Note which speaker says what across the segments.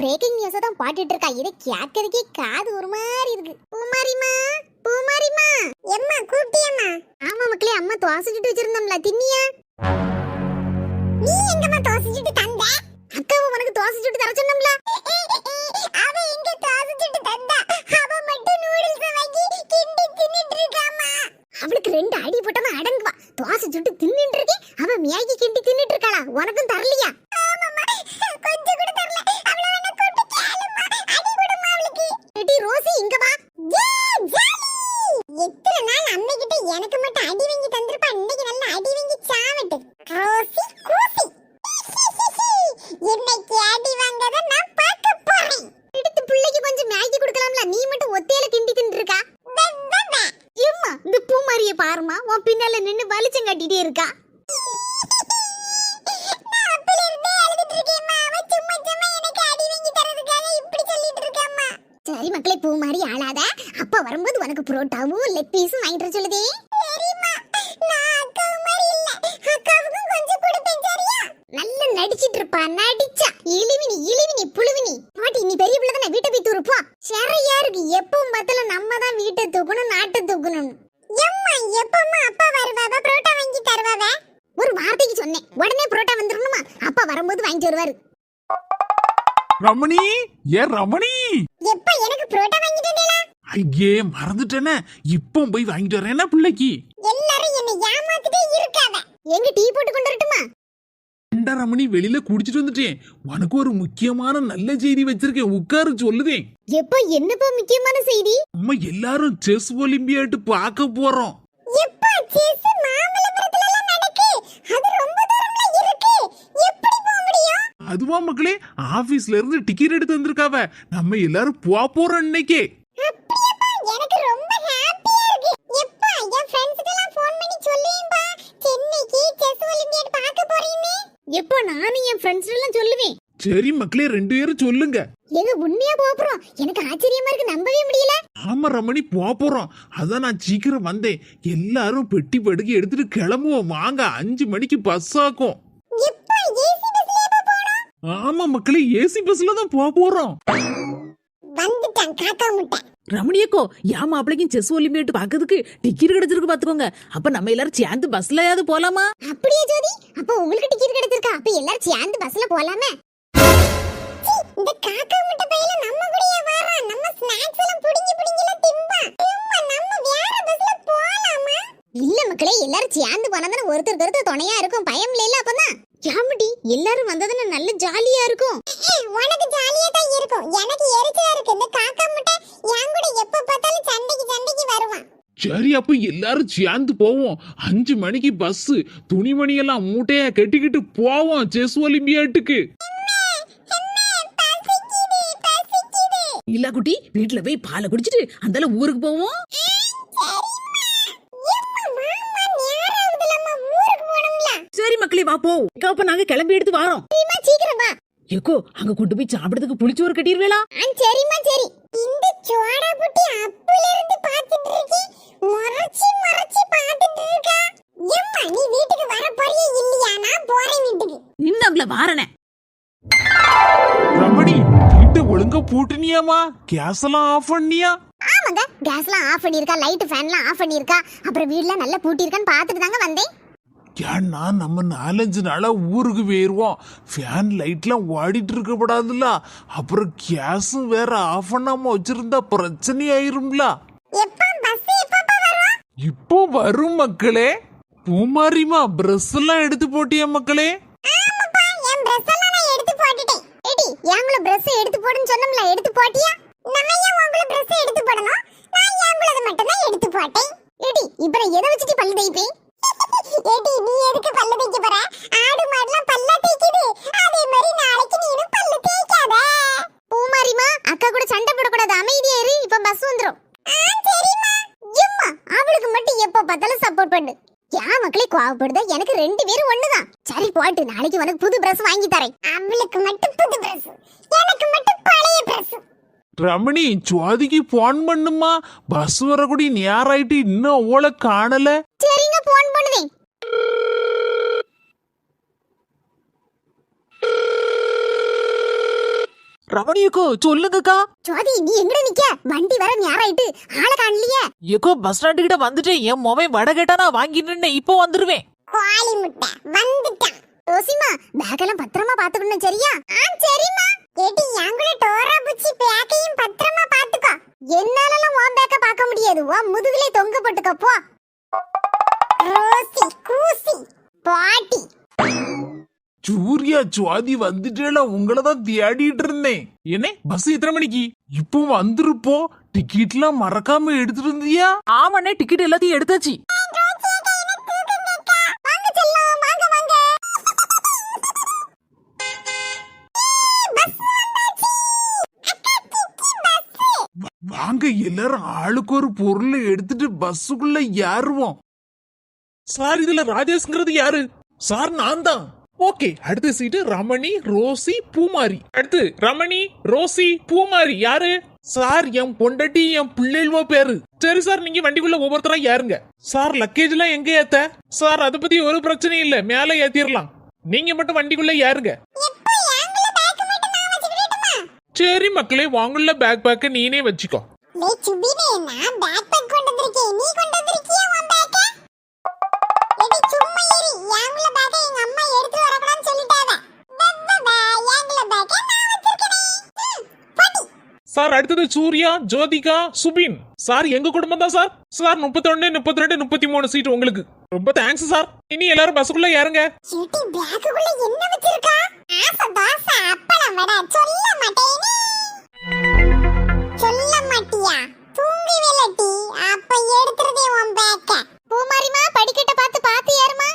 Speaker 1: Breaking news தான் பாட்டுட்டு இருக்கா. இதை கேட்கறதுக்கே காது ஒரு மாதிரி இருக்கு. பூமாரிமா, பூமாரிமா, எம்மா கூப்பிட்டியம்மா? ஆமா மக்களே, அம்மா தோசை சுட்டு வச்சிருந்தோம்ல, தின்னியா? நீ எங்கம்மா தோசை சுட்டு தந்த? அக்காவும் உனக்கு தோசை சுட்டு தர சொன்னோம்ல. அவ எங்க தோசை சுட்டு தந்தா? அவ மட்டும் நூடுல்ஸ் வாங்கி கிண்டி தின்னிட்டு இருக்காமா. அவளுக்கு 2 அடி போட்டமா அடங்குவா. தோசை சுட்டு தின்னிட்டு இருக்கே, அவ மேகி கிண்டி தின்னிட்டு இருக்காளா? உனக்கும் தரலையா? ஆமாமா, கொஞ்சம் கூட தரல. அவள வேணா கூப்பிட்டு கேளுமா, அடி விடுமா அவளுக்கு. எடி ரோசி இங்க வா. எத்தனை நாள் அம்மை கிட்ட எனக்கு மட்டும் அடி வாங்கி தந்திருப்பா, இன்னைக்கு நல்ல அடி வாங்கி சாவட்டு. ரோசி கூசி, இன்னைக்கு அடி வாங்கத நான் பார்க்க போறேன். எடுத்து பிள்ளைக்கு கொஞ்சம் மேகி கொடுக்கலாம்ல, நீ மட்டும் ஒத்தையில கிண்டி தின்னுட்டு இருக்கா. ஏம்மா இந்த பூமாரிய பாருமா, உன் பின்னால நின்னு வலிச்சம் கட்டிட்டே இருக்கா. சரி மக்களே, பூ மாதிரி ஆளாத. அப்பா வரும்போது உனக்கு புரோட்டாவும் லெக் பீஸும் வாங்கிட்டு வர சொல்லுதே. சரிம்மா, நான் அக்காவு மாதிரி இல்ல, அக்காவுக்கும் கொஞ்சம் கொடுப்பேன் சரியா? நல்லா நடிச்சிட்டு இருப்பா, நடிச்சா இழிவினி புழுவினி. பாட்டி நீ பெரிய பிள்ளை தானே, வீட்டை போய் தூருப்பா. சரியா இருக்கு, எப்பவும் பார்த்தாலும் நம்ம தான் வீட்டை தூக்கணும், நாட்டை தூக்கணும். எம்மா எப்பமா அப்பா வருவாவா, புரோட்டா வாங்கி தருவாவா? ஒரு வார்த்தைக்கு சொன்னேன், உடனே புரோட்டா வந்துடணுமா? அப்பா வரும்போது வாங்கிட்டு வருவாரு.
Speaker 2: ரமணி, ஏ ரமணி,
Speaker 1: எப்ப எனக்கு புரோட்டா வாங்கிட்டு வந்தேனா?
Speaker 2: ஐயே மறந்துட்டேனே, இப்போ போய் வாங்கிட்டு வரேனா பிள்ளைக்கு.
Speaker 1: எல்லாரும் என்ன ஏமாத்திட்டே இருக்காத. எங்க டீ போட்டு கொண்டு வரட்டுமா?
Speaker 2: ரமணி, வெளியில குடிச்சிட்டு வந்துட்டேன். உனக்கு ஒரு முக்கியமான நல்ல செய்தி வச்சிருக்கேன், உட்காரு சொல்லுதேன்.
Speaker 1: எப்ப என்னப்பா முக்கியமான செய்தி?
Speaker 2: நம்ம எல்லாரும் செஸ் ஒலிம்பியாட் பார்க்க போறோம்.
Speaker 1: எப்ப செஸ் மாமல்லபுரத்துல எல்லாம் நடக்கு? அது ரொம்ப தூரம்ல இருக்கு, எப்படி போக முடியும்?
Speaker 2: அதுவா மக்களே, ஆபீஸ்ல இருந்து டிக்கெட் எடுத்து வந்திருக்காவ, நம்ம எல்லாரும் போறோம் இன்னைக்கு.
Speaker 1: அப்படியேப்பா, எனக்கு ரொம்ப ஹாப்பியா இருக்கு. எப்பா என் ஃப்ரெண்ட்ஸ்க்கு எல்லாம் ஃபோன் பண்ணி சொல்லுவேன்பா, சென்னைக்கு செஸ் ஒலிம்பியாட் பார்க்க போறீன்னு. எப்போ நானும் என் ஃப்ரெண்ட்ஸ் எல்லாம் சொல்லுவேன்.
Speaker 2: சரி மக்களே, 2 பேரும் சொல்லுங்க.
Speaker 1: எங்க உண்மையா போறோம்? எனக்கு ஆச்சரியமா இருக்கு, நம்பவே முடியல.
Speaker 2: ஆமா ரமணி, போறோம். அதான் நான் சீக்கிரம் வந்தேன். எல்லாரும் பெட்டி படுக்கை எடுத்துட்டு கிளம்புவோம் வாங்க, 5 மணிக்கு பஸ் ஆகும்.
Speaker 1: எப்பா ஏசி பஸ்லயே போறோம்?
Speaker 2: ஆமா மக்களே, ஏசி பஸ்ல தான் போறோம்.
Speaker 1: வந்துட்டான் காக்கா முட்டை.
Speaker 3: ரமணியக்கோ, யா மாப்பிளைக்கும் செஸ் ஒலிம்பியாட் பாக்கிறதுக்கு டிக்கெட் கிடைச்சிருக்கு பாத்துக்கோங்க. அப்ப நம்ம எல்லாரும் சேர்ந்து பஸ்லயாவது போலாமா?
Speaker 1: அப்படியே ஜோதி, அப்ப உங்களுக்கு டிக்கெட் கிடைச்சிருக்கா? அப்ப எல்லாரும் சேர்ந்து பஸ்ல போலாமே. இந்த காக்கா முட்டை பையில நம்ம கூடயே வரான். நம்ம ஸ்நாக்ஸ் எல்லாம் புடிங்கல திம்பா. நம்ம வேற பஸ்ல போலாமா? இல்ல மக்களே, எல்லாரும் சேர்ந்து போனாதானே ஒருத்தருக்கு ஒருத்தர் துணையா இருக்கும், பயம் இல்ல. அப்பதான் யாமடி எல்லாரும் வந்ததுன்னா நல்ல ஜாலியா இருக்கும். உனக்கு ஜாலியா தான் இருக்கும், எனக்கு எரிச்சலா இருக்கு. இந்த காக்கா முட்டை என் கூட எப்ப பார்த்தாலும் சண்டைக்கு வருவான்.
Speaker 2: சரி, அப்ப எல்லாரும் சேர்ந்து போவோம். 5 மணிக்கு பஸ். துணிமணி எல்லாம் மூட்டையா கட்டிக்கிட்டு போவோம் செஸ் ஒலிம்பியாட்டுக்கு.
Speaker 3: இல்ல குட்டி, வீட்டுல போய் பாலை குடிச்சிட்டு அந்தால ஊருக்கு போவோம். சரி மக்களே, வா போ. அப்ப நாங்க கிளம்பி எடுத்து வரோம்.
Speaker 1: சீக்கிரம் வா.
Speaker 3: ஏக்கோ, அங்க கொண்டு போய் சாப்பிடுறதுக்கு புளிச்சோறு கட்டிடுவேளா?
Speaker 1: சரிம்மா சரி. இந்த சோடா புட்டி அப்பல இருந்து பாத்துட்டு இருக்கே, மறச்சி பாத்துட்டு இருக்கா. எம்மா நீ வீட்டுக்கு வர போறியே இல்லையா? நான் போறேன் வீட்டுக்கு.
Speaker 3: நின்னம்ல வாரனே.
Speaker 2: ரமணி, வீட்டை ஒழுங்கா பூட்டினியாமா? கேஸ் எல்லாம் ஆஃப் பண்ணியா?
Speaker 1: ஆமாங்க, கேஸ்லாம் ஆஃப் பண்ணிருக்கா, லைட் ஃபேன்லாம் ஆஃப் பண்ணிருக்கா. அப்புறம் வீட்ல நல்லா பூட்டி இருக்கான்னு பாத்துட்டு தாங்க வந்தேன்.
Speaker 2: ஏன்னா நம்ம 4-5 நாளா ஊருக்கு போயிருவோம். ஃபேன் லைட்லாம் ஓடிட்டு இருக்கக்கூடாதுல்ல. அப்புறம் கேஸும் வேற ஆஃப் பண்ணாம வச்சிருந்தா பிரச்சனை ஆயிரும்ல.
Speaker 1: எப்ப பஸ் எப்ப வரும்?
Speaker 2: இப்போ வரும் மக்களே. பூமாரிமா, பிரஸ் எல்லாம் எடுத்து போட்டியா மக்களே?
Speaker 1: ஆமாப்பா, என் பிரஸ் எல்லாம் நான் எடுத்து போட்டுட்டேன். ஏடி, என்குள்ள பிரஸ் எடுத்து போடுன்னு சொன்னோம்ல, எடுத்து போட்டியா? நான் ஏன் உங்கள பிரஸ் எடுத்து போடணும்? நான் என்குள்ளத மட்டும் தான் எடுத்து போட்டேன். ஏடி, இப்போ எதை வச்சிட்டு பல்லு தேய்ப்பேன்? ஏடி, நீ எதுக்கு பல்லு தேய்க்க போற? ஆடு மாடுலாம் பல்ல தேய்க்குது, அதே மாதிரி நாளைக்கு நீனும் பல்லு தேய்க்காத. பூமாரிமா, அக்கா கூட சண்டை போடக்கூடாது, அமைதியா இரு. இப்ப பஸ் வந்துரும். சரிம்மா. எம்மா, அவளுக்கு மட்டும் எப்ப பார்த்தாலும் சப்போர்ட் பண்ணு. யா மக்களே, கோவப்படுதா? எனக்கு 2 பேரும் ஒண்ணுதான். சரி போட்டு, நாளைக்கு உனக்கு புது பிரஸ் வாங்கி தரேன். அவளுக்கு மட்டும் புது பிரஸ், எனக்கு மட்டும் பழைய பிரஸ்.
Speaker 2: ரமணி, சுவாதிக்கு போன் பண்ணுமா? பஸ் வரக்கூடிய நேரம் ஆயிட்டு, இன்னும் அவளை காணல.
Speaker 1: சரிங்க, போன் பண்ணுவேன்.
Speaker 3: ரமணியக்கோ சொல்லுங்கக்கா.
Speaker 1: ஜோதி நீ எங்கட நிக்க? வண்டி வர நேராயிட்டு ஆளை காணலையே.
Speaker 3: ஏக்கோ பஸ் ஸ்டாண்டு கிட்ட வந்துட்டேன். என் மொபைல் வடை கேட்டா நான் வாங்கிட்டு இப்போ வந்துருவேன்.
Speaker 1: கோழி முட்டை வந்துட்டான். ரோசிமா பேக்கெல்லாம் பத்திரமா பாத்துக்கணும் சரியா? சரிம்மா. ஏடி யாங்குல டோரா புச்சி பேக்கையும் பத்திரமா பாத்துக்கோ. என்னாலலாம் உன் பேக்க பார்க்க முடியாது. உன் முதுகுலே தொங்க போட்டுக்க போ. ரோசி கூசி பாட்டி.
Speaker 2: சூர்யா சுவாதி வந்துட்டேல, உங்களதான் தேடிட்டு இருந்தேன். என்ன பஸ் எத்தனை மணிக்கு? இப்போ வந்துருப்போ. டிக்கெட்லாம் மறக்காம எடுத்துட்டு இருந்தியா?
Speaker 3: ஆமாண்ணே, டிக்கெட் எல்லாத்தையும் எடுத்தாச்சு.
Speaker 1: வாங்க செல்லம் வாங்க வாங்க.
Speaker 2: வாங்க எல்லாரும் ஆளுக்கு ஒரு பொருளை எடுத்துட்டு பஸ்ஸுக்குள்ள ஏறுவோம். சார் இதுல ராஜேஷ்ங்கிறது யாரு? சார் நான் தான். ஓகே, அடுத்த சீட்டு ரமணி, ரோசி, பூமாரி. அடுத்து ரமணி, ரோசி, பூமாரி யாரு? சார் என் பொண்டாட்டி, என் பிள்ளைவோ பேரு. சரி சார், நீங்க வண்டிக்குள்ள ஒவ்வொருத்தரா ஏறுங்க. சார் லக்கேஜ் எல்லாம் எங்க ஏத்த? சார் அதை பத்தி ஒரு பிரச்சனையும் இல்ல, மேல ஏத்திரலாம். நீங்க மட்டும் வண்டிக்குள்ள ஏறுங்க. சரி மக்களே, வாங்குள்ள பேக் பேக்க நீனே வச்சுக்கோ.
Speaker 1: லே சுபினே, நான் பேக் பேக் கொண்டு வந்திருக்கேன். நீ கொண்டு வந்திருக்கியா உன் பேக்க? ஏடி சும்மா ஏறி. யாங்குல பேக்க எங்க அம்மா எடுத்து வரக்கூடாதுன்னு சொல்லிட்டாங்க. யாங்குல பேக்க நான் வச்சிருக்கேன். பாட்டி.
Speaker 2: சார் அடுத்தது சூர்யா, ஜோதிகா, சுபின். சார் எங்க குடும்பம் தான் சார். சார் 31, 32, 33 சீட் உங்களுக்கு. ரொம்ப தேங்க்ஸ் சார். இனி எல்லாரும் பஸ்ஸுக்குள்ள ஏறுங்க.
Speaker 1: சிட்டி பேக்குக்குள்ள என்ன வச்சிருக்கா? ஆசை தோசை அப்பளம் வடை. சொல்ல மாட்டேனே. சொல்ல மாட்டியா? தூங்கி விலட்டி. அப்ப எடுத்துறதே உன் பேக்க. பூமாரிமா படிக்கட்ட பார்த்து ஏறுமா.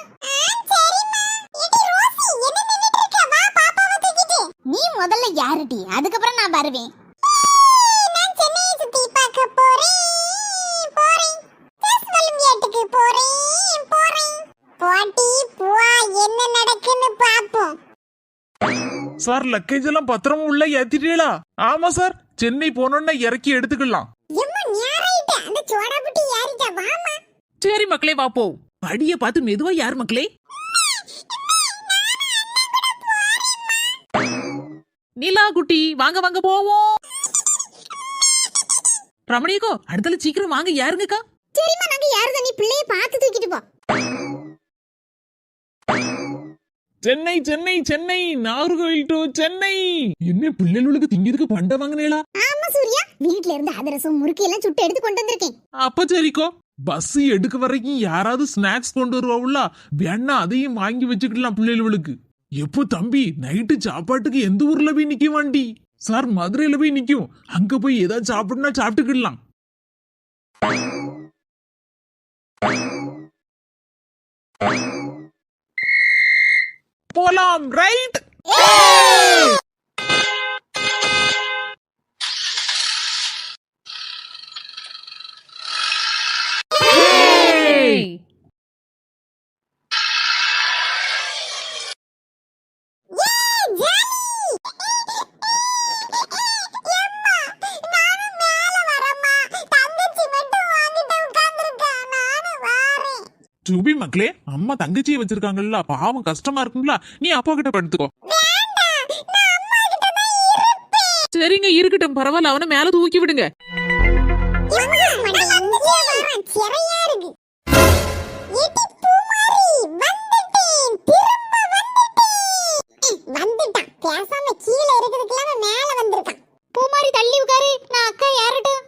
Speaker 1: சரிம்மா. ஏடி ரோசி என்ன நின்னுட்டு இருக்க? வா பாப்பாவை தூக்கிட்டு. நீ முதல்ல யாருடி? அதுக்கப்புறம் நான் வருவேன். நான் சென்னையை சுத்தி பார்க்க போறேன். டெஸ்ட் ஒலிம்பியாட்டுக்கு போறேன். போட்டி போ, என்ன நடக்குன்னு பாப்போம்.
Speaker 2: சார் லக்கேஜ் எல்லாம் பத்திரமா உள்ள ஏத்திட்டீங்களா? ஆமா சார், சென்னை போனோம்னா இறக்கி எடுத்துக்கலாம்.
Speaker 1: எம்மா ஞாராயிட்ட அந்த சோடா புட்டி யாரிட்ட வாமா.
Speaker 3: சரி மக்களே வாப்போ. படிய பார்த்து மெதுவா யார் மக்களே. நீலா குட்டி வாங்க வாங்க போவோம். ரமணியக்கோ அடுத்தல சீக்கிரம் வாங்க யாருங்கக்கா.
Speaker 1: சரிம்மா நாங்க யாருத? நீ பிள்ளைய பார்த்து தூக்கிட்டு போ.
Speaker 2: சென்னை சென்னை சென்னை, நாகர்கோவில் டு சென்னை. என்ன பிள்ளைகளுக்கு திங்கிறதுக்கு பண்ட வாங்கினேளா?
Speaker 1: ஆமா சூர்யா, வீட்ல இருந்து அதிரசம் முறுக்கு எல்லாம் சுட்டு எடுத்து கொண்டு வந்திருக்கேன்.
Speaker 2: அப்ப சரிக்கோ, பஸ் எடுக்க வரைக்கும் யாராவது ஸ்நாக்ஸ் கொண்டு வருவாங்களா? வேணா அதையும் வாங்கி வச்சுக்கலாம் பிள்ளைகளுக்கு. எப்போ தம்பி நைட்டு சாப்பாட்டுக்கு எந்த ஊர்ல போய் நிக்க வண்டி? சார் மதுரையில போய் நிக்கும். அங்க போய் ஏதாவது சாப்பிடுனா சாப்பிட்டுக்கலாம். போலாம் ரைட். சுபி மக்களே, அம்மா தங்கச்சியை வச்சிருக்காங்கல்ல, பாவம் கஷ்டமா இருக்குங்களா? நீ அப்பா கிட்ட படுத்துக்கோ.
Speaker 3: சரிங்க இருக்கட்டும், பரவாயில்ல. அவனை மேல தூக்கி விடுங்க.
Speaker 1: பூமாரி தள்ளி உட்காரு. நான் அக்கா யாரட்டும்.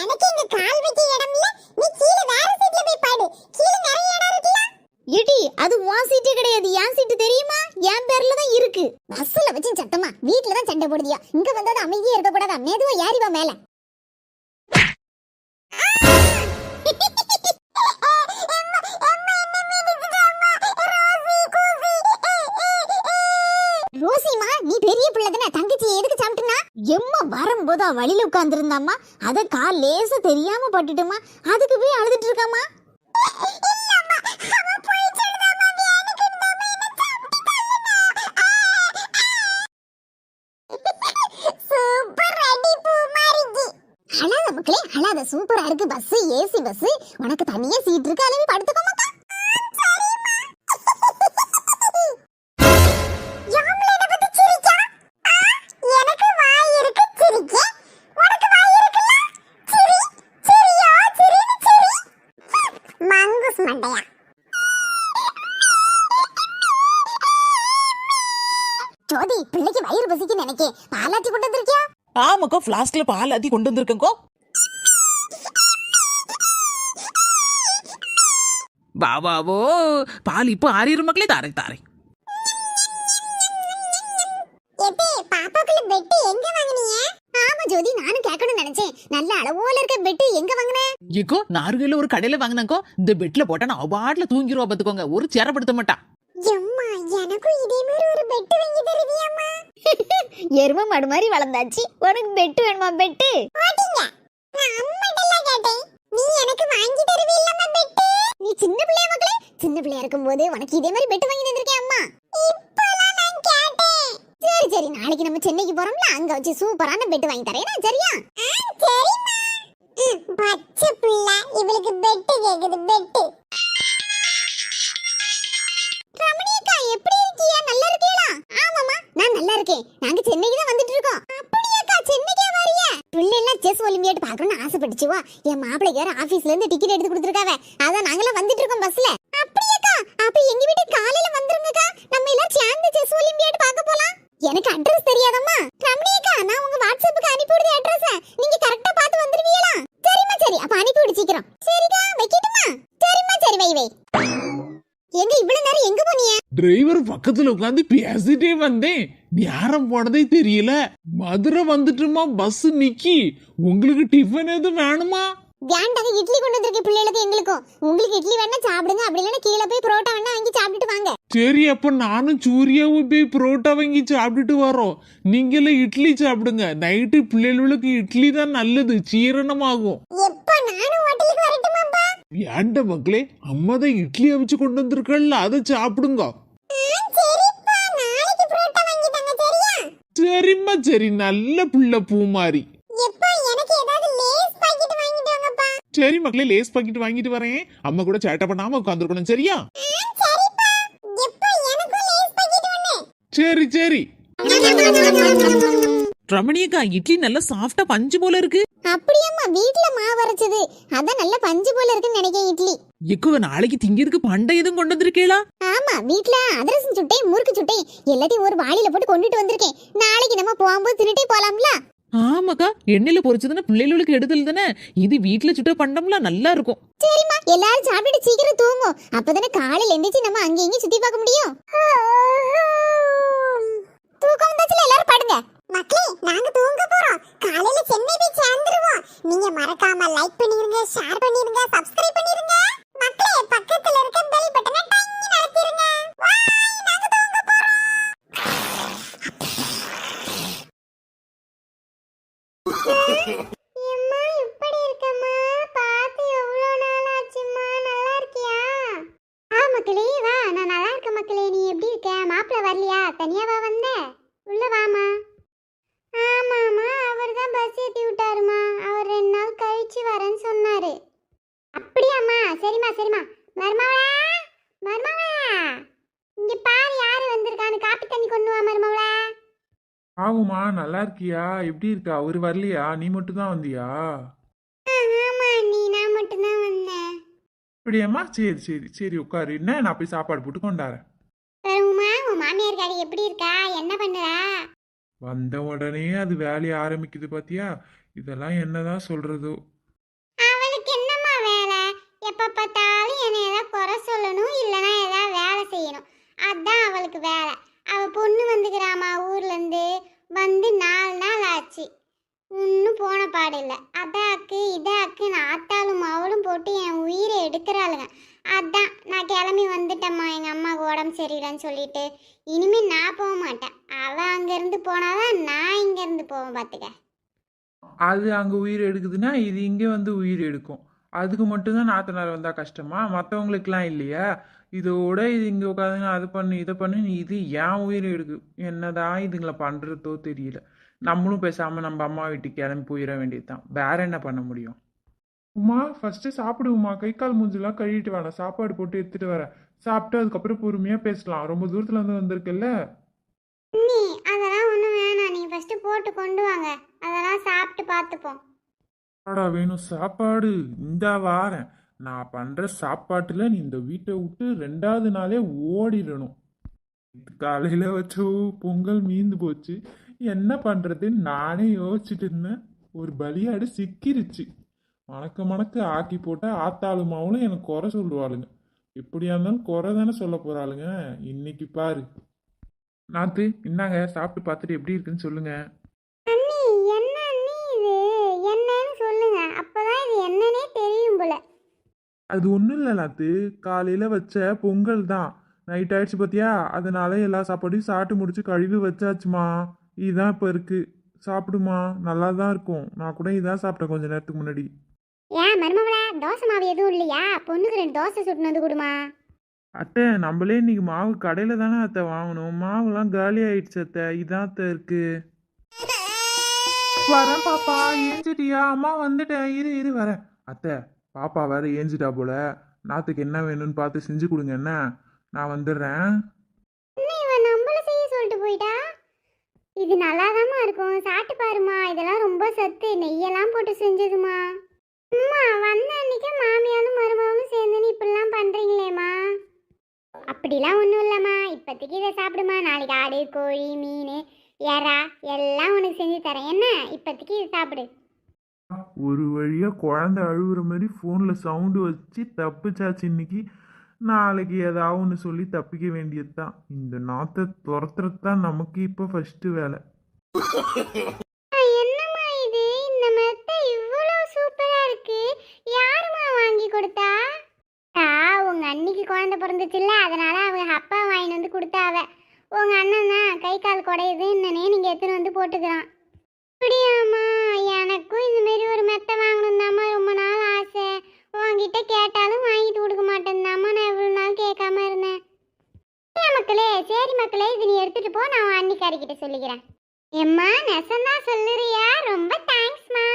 Speaker 1: எனக்கு இங்க கால் வைக்க இடம் இல்ல. நீ கீழ வேற சீட்ல போய் பாடு. கீழ நிறைய இடம் இருக்குல. ஏடி அது உன் சீட்டே கிடையாது, என் சீட்டு தெரியுமா? என் பேர்ல தான் இருக்கு. பஸ்ல வச்சு சத்தமா வீட்ல தான் சண்டை போடுதியா? இங்க வந்தா அமைதியா இருக்க கூடாதா? மெதுவா ஏறி வா மேல. ரோசிமா நீ பெரிய பிள்ளை தானே, தங்கச்சி எதுக்கு சாப்பிட்டுனா? எம்மா வரும்போது வழியில உட்கார்ந்து இருந்தாமா, அத கால் லேசா தெரியாம பட்டுட்டுமா, அதுக்கு போய் அழுதுட்டு இருக்காமா. அழாத மக்களே அழாத, சூப்பரா இருக்கு பஸ், ஏசி பஸ். உனக்கு தனியா சீட் இருக்கு, அளவு படுத்துக்கோமா. மண்டையா. ஜோதி, பிள்ளைக்கு வயிறு பசிக்கு நினைக்கேன், பாலாத்தி கொண்டு வந்திருக்கியா?
Speaker 3: ஆமாக்கோ, பிளாஸ்க்ல பால் ஆத்தி கொண்டு வந்திருக்கேங்கோ. பாபாவோ, பால் இப்போ ஆறிரு மக்களே, தாரை தாரை.
Speaker 1: எத்தே, பாப்பாக்குள்ள பெட் எங்க வாங்குனீங்க? ஆமா ஜோதி, நானும் கேட்கணும்னு நினைச்சேன். நல்ல அளவோல இருக்க பெட் எங்க வாங்குன?
Speaker 3: ஏக்கோ, நார்வேல ஒரு கடையில வாங்கினாக்கோ, இந்த பெட்ல போட்டா நான் பாட்டுல தூங்கிடுவா பாத்துக்கோங்க, ஒரு சேரப்படுத்த மாட்டா.
Speaker 1: எம்மா, எனக்கும் இதே மாதிரி ஒரு பெட் வாங்கி தருவியாம்மா? எரும மாடு மாதிரி வளர்ந்தாச்சு, உனக்கு பெட் வேணுமா? பெட் ஓடிங்க. நான் அம்மாட்டலாம் கேட்டேன், நீ எனக்கு வாங்கி தருவீல்லம்மா பெட்? நீ சின்ன பிள்ளையா மக்களே? சின்ன பிள்ளையா இருக்கும்போது உனக்கு இதே மாதிரி பெட் வாங்கி தந்திருக்கேன் அம்மா. இப்பலாம் நான் கேட்டேன். சரி சரி, நாளைக்கு நம்ம சென்னைக்கு போறோம்ல, அங்க வச்சு சூப்பரான பெட் வாங்கி தரேன். சரியா? சரிம்மா. பச்சை பிள்ளை, இவளுக்கு பெட் கேக்குது, பெட். ரமணியக்கா, எப்படி இருக்கீங்க? நல்லா இருக்கீங்களா? ஆமாமா, நான் நல்லா இருக்கேன். நாங்க சென்னைக்கு தான் வந்துட்டு இருக்கோம். அப்படியாக்கா, சென்னைக்கே வரியா? பிள்ளை எல்லாம் செஸ் ஒலிம்பியாட் பார்க்கணும்னு ஆசைப்பட்டுச்சுவா. என் மாப்பிள்ளைக்கு வேற ஆபீஸ்ல இருந்து டிக்கெட் எடுத்து கொடுத்துருக்காவ. அதான் நாங்களாம் வந்துட்டு இருக்கோம் பஸ்ல. அப்படியாக்கா, அப்ப எங்க வீட்டுக்கு காலையில வந்துருங்கக்கா. நம்ம எல்லாம் சேர்ந்து செஸ் ஒலிம்பியாட் பார்க்க போலாம். எனக்கு அட்ரஸ் தெரியாதம்மா. ரமணியக்கா, நான் உங்க வாட்ஸ்அப்புக்கு அனுப்பி விடுற அட்ரஸ் நீங்க கரெக்ட்டா பார்த்து வந்துருவீங்களா? சரிம்மா சரி, அப்ப அனுப்பி விடு சீக்கிரம். சரிக்கா, வைக்கட்டுமா? சரிம்மா சரி, வை வை. எங்க இவ்வளவு நேரம் எங்க போனீங்க?
Speaker 2: டிரைவர் பக்கத்துல உட்காந்து பேசிட்டே வந்தேன், நேரம் போனதே தெரியல. மதுரை வந்துட்டுமா, பஸ் நிக்கி. உங்களுக்கு டிஃபன் எதுவும் வேணுமா?
Speaker 1: வேண்டாங்க, இட்லி கொண்டு வந்திருக்கேன் பிள்ளைகளுக்கு எங்களுக்கும். உங்களுக்கு இட்லி வேணா சாப்பிடுங்க, அப்படி இல்லைன்னா கீழே போய் புரோட்டா வேணா வாங்கி சாப்பிட்டுட்டு வாங்க.
Speaker 2: சரி, அப்ப நானும் சூர்யாவும் போய் புரோட்டா வாங்கி சாப்பிட்டுட்டு வரோம். நீங்களும் இட்லி சாப்பிடுங்க. நைட்டு பிள்ளைகளுக்கு இட்லி தான் நல்லது, சீரணமாகும்.
Speaker 1: எப்ப நானும் ஹோட்டலுக்கு வரட்டுமாப்பா?
Speaker 2: ஏண்ட மக்களே, அம்மா தான் இட்லி அவிச்சு கொண்டு வந்திருக்கல, அதை சாப்பிடுங்க.
Speaker 1: சரிப்பா, நாளைக்கு புரோட்டா வாங்கி தாங்க. சரியா?
Speaker 2: சரிம்மா சரி, நல்ல புள்ள பூமாரி.
Speaker 1: எப்பா, எனக்கு ஏதாவது லேஸ் பாக்கெட் வாங்கிட்டு வாங்கப்பா.
Speaker 2: சரி மக்களே, லேஸ் பாக்கெட் வாங்கிட்டு வரேன். அம்மா கூட சேட்டை பண்ணாம உட்காந்துருக்கணும். சரியா?
Speaker 1: சரிப்பா. எப்பா, எனக்கும் லேஸ் பாக்கெட் ஒண்ணு.
Speaker 2: சரி சரி.
Speaker 3: ரமணியக்கா, இட்லி நல்லா சாஃப்டா பஞ்சு போல இருக்கு.
Speaker 1: அப்படியாம்மா, வீட்ல மாவு அரைச்சது, அதான் நல்ல பஞ்சு போல இருக்குன்னு நினைக்கிறேன் இட்லி.
Speaker 3: எக்கோ, நாளைக்கு திங்கிறதுக்கு பண்டை எதுவும் கொண்டு வந்திருக்கீங்களா?
Speaker 1: ஆமா, வீட்ல அதிரசம் சுட்டேன், முறுக்கு சுட்டேன், எல்லாத்தையும் ஒரு வாளியில போட்டு கொண்டுட்டு வந்திருக்கேன். நாளைக்கு நம்ம போகும்போது திருட்டே போலாம்ல?
Speaker 3: ஆமாக்கா, எண்ணெயில பொரிச்சதுன்னா பிள்ளைகளுக்கு எடுதல் தானே. இது வீட்டுல சுட்ட பண்டம்லாம் நல்லா இருக்கும்.
Speaker 1: சரிம்மா, எல்லாரும் சாப்பிட்டுட்டு சீக்கிரம் தூங்கும். அப்பதானே காலையில எந்திரிச்சு நம்ம அங்க இங்க சுத்தி பார்க்க முடியும். தூக்கம் வந்தாச்சுல, எல்லாரும் படுங்க. மக்களே, நாங்க தூங்க போறோம். காலையில சென்னை போய் சேர்ந்துருவோம். நீங்க மறக்காம லைக் பண்ணிருங்க, ஷேர் பண்ணிருங்க, சப்ஸ்கிரைப் பண்ணிருங்க. மக்களே, பக்கத்துல இருக்க பெல் பட்டனை டங் அழுத்திருங்க. வாய், நாங்க தூங்க போறோம். அம்மா, எப்படி இருக்கம்மா? பார்த்து எவ்வளவு நாள் ஆச்சும்மா? நல்லா இருக்கியா? மக்களே, வா, நான் நல்லா இருக்கேன் மக்களே. நீ எப்படி இருக்க? மாப்பிள்ளை வரலையா? தனியாவா வந்த? உள்ள வாமா. ஆமாம்மா, அவர் தான் பஸ் ஏற்றி விட்டாருமா. அவர் 2 நாள் கழிச்சு வரேன்னு சொன்னாரு. அப்படியாம்மா? சரிம்மா சரிம்மா. மருமவளா, மருமவளா, இங்க பாரு யாரு வந்திருக்கான்னு. காப்பி தண்ணி கொண்டு வா மருமவளா.
Speaker 4: ஆகுமா, நல்லா இருக்கியா? எப்படி இருக்கா? அவரு வரலையா? நீ மட்டும் தான் வந்தியா?
Speaker 1: ஆமா நீ, நான் மட்டும்தான் வந்தேன்.
Speaker 4: அப்படியாம்மா? சரி சரி சரி, உட்காரு. என்ன, நான் போய் சாப்பாடு போட்டு கொண்டாரேன்.
Speaker 1: உமா, உன் மாமியார் காரி எப்படி இருக்கா? என்ன பண்ணுறா?
Speaker 4: வந்த உடனே அது வேலையை ஆரம்பிக்குது பாத்தியா? இதெல்லாம் என்னதான் சொல்றதோ.
Speaker 1: அவளுக்கு என்னம்மா வேலை? எப்ப பார்த்தாலும் என்னை ஏதாவது குறை சொல்லணும், இல்லைன்னா ஏதாவது வேலை செய்யணும். அதான் அவளுக்கு வேலை. அவ பொண்ணு வந்துக்கிறாமா ஊர்ல இருந்து. வந்து 4 நாள் ஆச்சு, இன்னும் போன பாடு இல்லை. அதாக்கு இதாக்குன்னு ஆத்தாலும் அவளும் போட்டு என் உயிரை எடுக்கிறாளுங்க. அதான் நான் கிளம்பி வந்துட்டேம்மா, எங்கள் அம்மாவுக்கு உடம்பு சரியில்லைன்னு சொல்லிட்டு. இனிமேல் நான் போக மாட்டேன். அவள் அங்கேருந்து போனாதான் நான் இங்கேருந்து போவேன் பார்த்துக்க.
Speaker 4: அது அங்க உயிர் எடுக்குதுன்னா இது இங்க வந்து உயிர் எடுக்கும். அதுக்கு மட்டும்தான் நாத்தனார் வந்தா கஷ்டமா? மற்றவங்களுக்குலாம் இல்லையா? இதோட இது இங்க உட்காந்து அது பண்ணு இதை பண்ணு, இது ஏன் உயிர் எடுக்கு. என்னதான் இதுங்களை பண்றதோ தெரியல. நம்மளும் பேசாம நம்ம அம்மா வீட்டுக்கு கிளம்பி போயிட வேண்டியதுதான். வேற என்ன பண்ண முடியும்? உமா, ஃபர்ஸ்ட் சாப்பிடுவோமா. கை கால் மூஞ்செல்லாம் கழுவிட்டு வரேன், சாப்பாடு போட்டு எடுத்துட்டு வரேன். சாப்பிட்டு அதுக்கப்புறம் பொறுமையா பேசலாம். ரொம்ப தூரத்துல இருந்து வந்திருக்குல்ல.
Speaker 1: நீ அதெல்லாம் ஒன்றும் வேணாம், நீ ஃபஸ்ட்டு போட்டு கொண்டு வாங்க, அதெல்லாம் சாப்பிட்டு பார்த்துப்போம்.
Speaker 4: சாப்பாடா வேணும்? சாப்பாடு இந்தா வாரேன். நான் பண்ற சாப்பாட்டுல நீ இந்த வீட்டை விட்டு 2வது நாளே ஓடிடணும். காலையில வச்ச பொங்கல் மீந்து போச்சு. என்ன பண்றதுன்னு நானே யோசிச்சுட்டு இருந்தேன். ஒரு பலியாடு சிக்கிருச்சு. மணக்க மணக்க ஆக்கி போட்டா ஆத்தாளும் மாவுளும் எனக்கு குறை சொல்லுவாளுங்க. எப்படியா இருந்தாலும் குறை தானே சொல்ல போறாளுங்க. இன்னைக்கு பாரு. நாத்து இன்னாங்க சாப்பிட்டு பார்த்துட்டு எப்படி இருக்குன்னு சொல்லுங்க.
Speaker 1: அண்ணி என்ன அண்ணி இது என்னன்னு சொல்லுங்க, அப்பதான் இது என்னன்னே தெரியும் போல.
Speaker 4: அது ஒன்றும் இல்லை நாத்து, காலையில் வச்ச பொங்கல் தான். நைட் ஆயிடுச்சு பார்த்தியா, அதனால எல்லா சாப்பாடையும் சாப்பிட்டு முடிச்சு கழுவி வச்சாச்சுமா. இதுதான் இப்போ இருக்கு. சாப்பிடுமா, நல்லா தான் இருக்கும். நான் கூட இதான் சாப்பிட்டேன் கொஞ்ச நேரத்துக்கு முன்னாடி.
Speaker 1: ஏன் மருமவளா, தோசை மாவு எதுவும் இல்லையா? பொண்ணுக்கு 2 தோசை சுட்டுன்னு வந்து கொடுமா.
Speaker 4: அத்தை, நம்மளே இன்னைக்கு மாவு கடையில் தானே அத்தை வாங்கணும். மாவுலாம் காலி ஆயிடுச்சு அத்தை. இதான் அத்தை இருக்கு. வரேன் பாப்பா, ஏஞ்சிட்டியா? அம்மா வந்துட்டேன், இரு இரு வரேன். அத்தை, பாப்பா வேற ஏஞ்சிட்டா போல. நாத்துக்கு என்ன வேணும்னு பார்த்து செஞ்சு கொடுங்க என்ன. நான் வந்துடுறேன்.
Speaker 1: என்ன இவன் நம்மள செய்ய சொல்லிட்டு போயிட்டா? இது நல்லாதாம்மா இருக்கும், சாப்பிட்டு பாருமா. இதெல்லாம் ரொம்ப சத்து, நெய்யெல்லாம் போட்டு செஞ்சதுமா. அம்மா வந்த அன்னைக்கு மாமியாரும் மருமகளும் சேர்ந்து இப்படிலாம் பண்றீங்களேம்மா. அப்படிலாம் ஒன்றும் இல்லைம்மா, இப்போதைக்கு இதை சாப்பிடுமா. நாளைக்கு ஆடு, கோழி, மீன், எறா எல்லாம் உனக்கு செஞ்சு தரேன் என்ன. இப்போதைக்கு இதை சாப்பிடு.
Speaker 4: ஒரு வழியா குழந்தை அழுகுற மாதிரி ஃபோன்ல சவுண்டு வச்சு தப்பிச்சாச்சு இன்னைக்கு. நாளைக்கு ஏதாவது ஒன்று சொல்லி தப்பிக்க வேண்டியது தான். இந்த நாத்தை துரத்துறது தான் நமக்கு இப்போ ஃபர்ஸ்ட் வேலை.
Speaker 1: என்னம்மா இது, இந்த மெத்தை இவ்வளோ சூப்பரா இருக்கு, யாரும்மா வாங்கி கொடுத்தா? உங்க அன்னிக்கு குழந்தை பிறந்துச்சுல்ல, அதனால அவங்க அப்பா வாங்கிட்டு வந்து கொடுத்தாவ. உங்க அண்ணன் தான் கை கால் குடையுது என்னன்னே நீங்க எடுத்துன்னு வந்து போட்டுக்கிறான். அப்படியாம்மா, எனக்கும் இந்த மாதிரி ஒரு மெத்தை வாங்கணும் தாம்மா ரொம்ப நாள் ஆசை. உங்ககிட்ட கேட்டாலும் வாங்கிட்டு கொடுக்க மாட்டேன்தாம்மா நான் இவ்வளோ நாள் கேட்காம இருந்தேன். மக்களே, சரி மக்களே, இது நீ எடுத்துட்டு போ, நான் உன் அன்னிக்காரிக்கிட்ட சொல்லிக்கிறேன். எம்மா நெசந்தான் சொல்லுறியா? ரொம்ப தேங்க்ஸ்மா.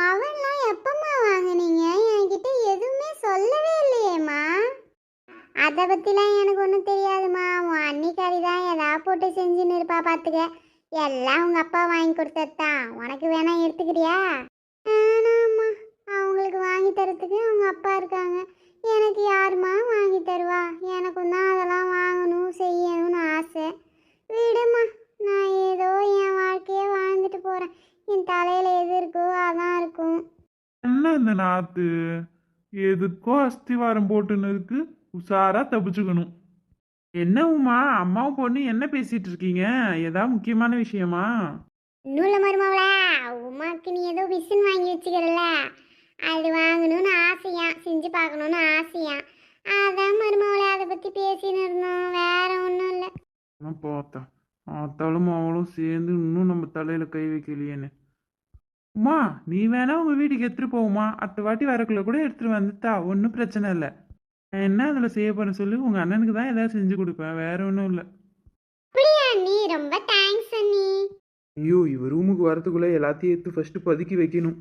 Speaker 1: அவெல்லாம் எப்பம்மா வாங்குனீங்க? என்கிட்ட எதுவுமே சொல்லவே இல்லையேம்மா. அதை பற்றிலாம் எனக்கு ஒன்றும் தெரியாதுமா. உன் அன்னிக்காரி தான் ஏதாவது போட்டு செஞ்சுன்னு இருப்பா பார்த்துக்க. எல்லாம் உங்கள் அப்பா வாங்கி கொடுத்ததுதான். உனக்கு வேணா எடுத்துக்கிறியா? வேணாம்மா, அவங்களுக்கு வாங்கி தரத்துக்கு அவங்க அப்பா இருக்காங்க. எனக்கு யாருமா வாங்கி தருவா? எனக்கும் தான் அதெல்லாம் வாங்கணும் செய்யணும்னு ஆசை. விடுமா, நான் ஏதோ என் வாழ்க்கையே வாழ்ந்துட்டு போகிறேன். என் தலையில் எது இருக்கோ அதான் இருக்கும்.
Speaker 4: என்ன இந்த நாத்து எதுக்கோ அஸ்திவாரம் போட்டுன்னு இருக்கு. உஷாரா தப்பிச்சுக்கணும். என்ன உமா, அம்மாவும் பொண்ணு என்ன பேசிட்டு இருக்கீங்க? ஏதாவது முக்கியமான விஷயமா?
Speaker 1: இன்னும் இல்லை மருமவளா, உமாக்கு நீ ஏதோ மிஷின் வாங்கி வச்சுக்கிறல்ல, அது வாங்கணும்னு ஆசையா, செஞ்சு பார்க்கணுன்னு ஆசையா. அதான் மருமவளை அதை பற்றி பேசின்னு இருந்தோம், வேற ஒன்றும் இல்லை.
Speaker 4: பார்த்தா ஆத்தாலும் அவளும் சேர்ந்து இன்னும் நம்ம தலையில கை வைக்கலையேன்னு. உமா, நீ வேணா உங்க வீட்டுக்கு எடுத்துட்டு போகுமா? அடுத்த வாட்டி வரக்குள்ள கூட எடுத்துட்டு வந்துட்டா ஒன்றும் பிரச்சனை இல்லை. நான் என்ன அதில் செய்ய போறேன்னு சொல்லி உங்க அண்ணனுக்கு தான் ஏதாவது செஞ்சு கொடுப்பேன், வேற ஒன்றும் இல்லை.
Speaker 1: அப்படியா அண்ணி, ரொம்ப தேங்க்ஸ் அண்ணி.
Speaker 4: ஐயோ, இவ ரூமுக்கு வரதுக்குள்ள எல்லாத்தையும் எடுத்து ஃபர்ஸ்ட் பதுக்கி வைக்கணும்.